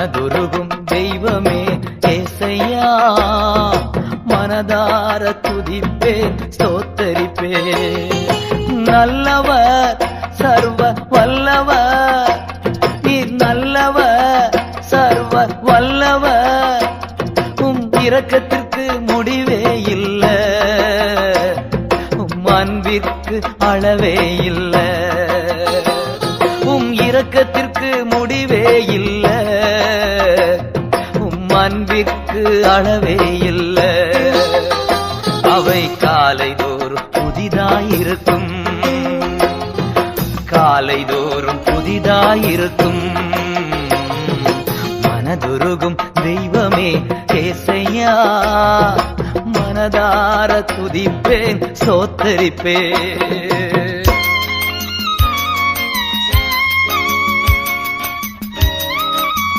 மனதுருகும் தெய்வமே ஏசையா, மனதார துதிப்பேன் ஸ்தோத்தரிப்பேன். நல்லவர் சர்வ வல்லவர், நீர் நல்லவர் சர்வ வல்லவர். இரக்கத்திற்கு முடிவே இல்ல, அன்பிற்கு அளவே இல்ல. இரக்கத்திற்கு முடிவே இல்ல, அன்பிற்கு அளவே இல்ல. அவை காலைதோறும் புதிதாயிருக்கும், காலைதோறும் புதிதாயிருக்கும். மனதுருகும் தெய்வமே ஏசையா, மனதார துதிப்பேன் ஸ்தோத்தரிப்பேன்.